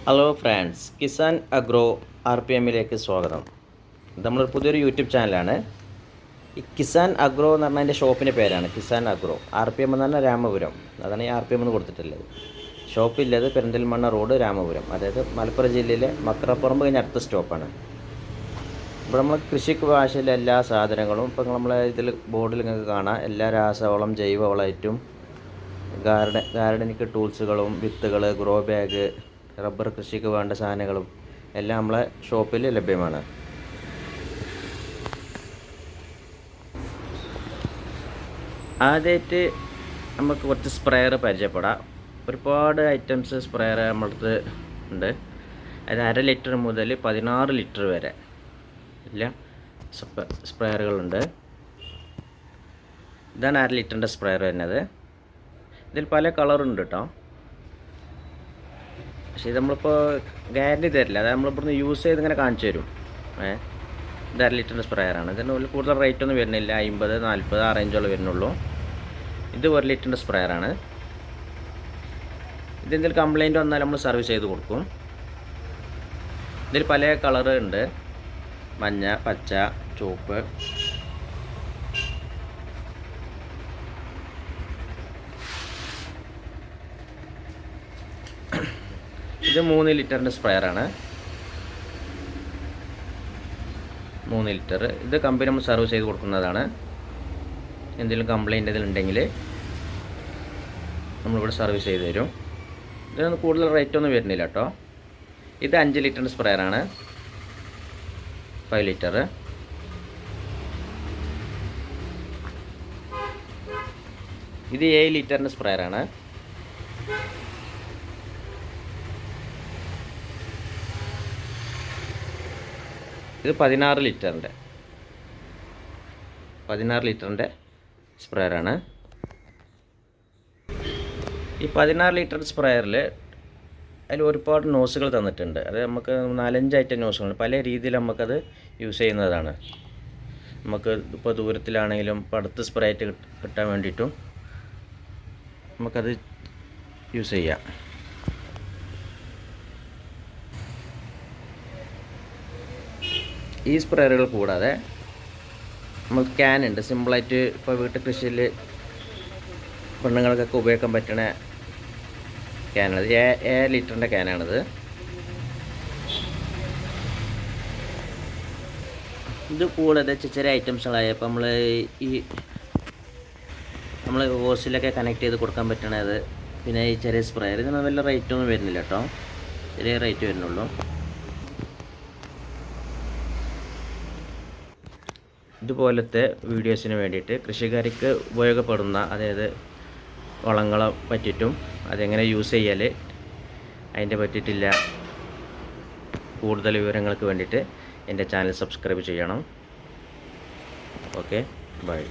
Hello friends, Kisan agro RPMലേക്ക് സ്വാഗതം. നമ്മളൊരു പുതിയൊരു യൂട്യൂബ് ചാനലാണ്. ഈ കിസാൻ അഗ്രോ എന്ന് പറഞ്ഞാൽ എൻ്റെ ഷോപ്പിൻ്റെ പേരാണ് കിസാൻ അഗ്രോ. RPM എന്ന് പറഞ്ഞാൽ രാമപുരം, അതാണ് ഈ RPM എന്ന് കൊടുത്തിട്ടുള്ളത്. ഷോപ്പില്ലത് പെരിന്തൽമണ്ണ റോഡ് രാമപുരം, അതായത് മലപ്പുറം ജില്ലയിലെ മക്രപ്പുറമ്പ് കഴിഞ്ഞ അടുത്ത സ്റ്റോപ്പാണ്. ഇവിടെ നമ്മൾ കൃഷിക്ക് ആവശ്യമുള്ള എല്ലാ സാധനങ്ങളും ഇപ്പോൾ നമ്മളെ ഇതിൽ ബോർഡിൽ നിങ്ങൾക്ക് കാണാം. എല്ലാ രാസവളം ജൈവവളമായിട്ടും ഗാർഡനിക്ക് ടൂൾസുകളും വിത്തുകൾ, ഗ്രോ ബാഗ്, റബ്ബർ കൃഷിക്ക് വേണ്ട സാധനങ്ങളും എല്ലാം നമ്മളെ ഷോപ്പിൽ ലഭ്യമാണ്. ആദ്യമായിട്ട് നമുക്ക് കുറച്ച് സ്പ്രെയർ പരിചയപ്പെടാം. ഒരുപാട് ഐറ്റംസ് സ്പ്രെയർ നമ്മളടുത്ത് ഉണ്ട്. അത് 1/2 ലിറ്റർ മുതൽ 16 ലിറ്റർ വരെ എല്ലാം സ്പ്രെയറുകളുണ്ട്. ഇതാണ് 1/2 ലിറ്ററിൻ്റെ സ്പ്രെയർ വരുന്നത്. ഇതിൽ പല കളറുണ്ട് കേട്ടോ. പക്ഷേ ഇത് നമ്മളിപ്പോൾ ഗ്യാരണ്ടി തരില്ല. അതായത് നമ്മളിവിടുന്ന് യൂസ് ചെയ്ത് ഇങ്ങനെ കാണിച്ചു തരും. ഇത് 1/2 ലിറ്ററിൻ്റെ സ്പ്രെയറാണ്. ഇതിന് കൂടുതൽ റേറ്റൊന്നും വരുന്നില്ല. 50, 40 ആ റേഞ്ചോളം വരുന്നുള്ളൂ. ഇത് 1 ലിറ്ററിൻ്റെ സ്പ്രെയറാണ്. ഇതെന്തെങ്കിലും കംപ്ലൈൻറ്റ് വന്നാൽ നമ്മൾ സർവീസ് ചെയ്ത് കൊടുക്കും. ഇതിൽ പല കളറ് ഉണ്ട്: മഞ്ഞ, പച്ച, ചുവപ്പ്. ഇത് 3 ലിറ്ററിൻ്റെ സ്പ്രെയറാണ്. 3 ലിറ്റർ. ഇത് കമ്പനി നമ്മൾ സർവീസ് ചെയ്ത് കൊടുക്കുന്നതാണ്. എന്തെങ്കിലും കംപ്ലൈൻറ്റ് ഇതിലുണ്ടെങ്കിൽ നമ്മളിവിടെ സർവീസ് ചെയ്ത് തരും. ഇതിനൊന്നും കൂടുതൽ റേറ്റൊന്നും വരുന്നില്ല കേട്ടോ. ഇത് 5 ലിറ്ററിൻ്റെ സ്പ്രെയറാണ്. 5 ലിറ്റർ. ഇത് 7 ലിറ്ററിൻ്റെ സ്പ്രെയറാണ്. ഇത് 16 ലിറ്ററിൻ്റെ സ്പ്രെയറാണ്. ഈ 16 ലിറ്റർ സ്പ്രെയറിൽ അതിൽ ഒരുപാട് നോസുകൾ തന്നിട്ടുണ്ട്. അത് നമുക്ക് 4-5 ഐറ്റം നോസുകൾ പല രീതിയിൽ നമുക്കത് യൂസ് ചെയ്യുന്നതാണ്. നമുക്ക് ഇപ്പോൾ ദൂരത്തിലാണെങ്കിലും ഇപ്പോൾ അടുത്ത് സ്പ്രേ ആയിട്ട് കിട്ടാൻ വേണ്ടിയിട്ടും നമുക്കത് യൂസ് ചെയ്യാം. ഈ സ്പ്രെയറുകൾ കൂടാതെ നമുക്ക് ക്യാനുണ്ട്. സിമ്പിളായിട്ട് ഇപ്പോൾ വീട്ടിൽ കൃഷിയിൽ പെണ്ണുങ്ങൾക്കൊക്കെ ഉപയോഗിക്കാൻ പറ്റുന്ന ക്യാനാണ്. 7 ലിറ്ററിൻ്റെ ക്യാനാണിത്. ഇത് കൂടാതെ ചെറിയ ഐറ്റംസുകളായ ഇപ്പോൾ നമ്മൾ ഹോസിലൊക്കെ കണക്ട് ചെയ്ത് കൊടുക്കാൻ പറ്റണത്. പിന്നെ ഈ ചെറിയ സ്പ്രെയർ ഇതിന് വലിയ റേറ്റൊന്നും വരുന്നില്ല കേട്ടോ. ചെറിയ റേറ്റ് വരുന്നുള്ളൂ. ഇതുപോലത്തെ വീഡിയോസിന് വേണ്ടിയിട്ട് കൃഷിക്കാർക്ക് ഉപയോഗപ്പെടുന്ന, അതായത് വളങ്ങളെ പറ്റിയിട്ടും അതെങ്ങനെ യൂസ് ചെയ്യൽ അതിൻ്റെ പറ്റിയിട്ടില്ല കൂടുതൽ വിവരങ്ങൾക്ക് വേണ്ടിയിട്ട് എൻ്റെ ചാനൽ സബ്സ്ക്രൈബ് ചെയ്യണം. Okay, by.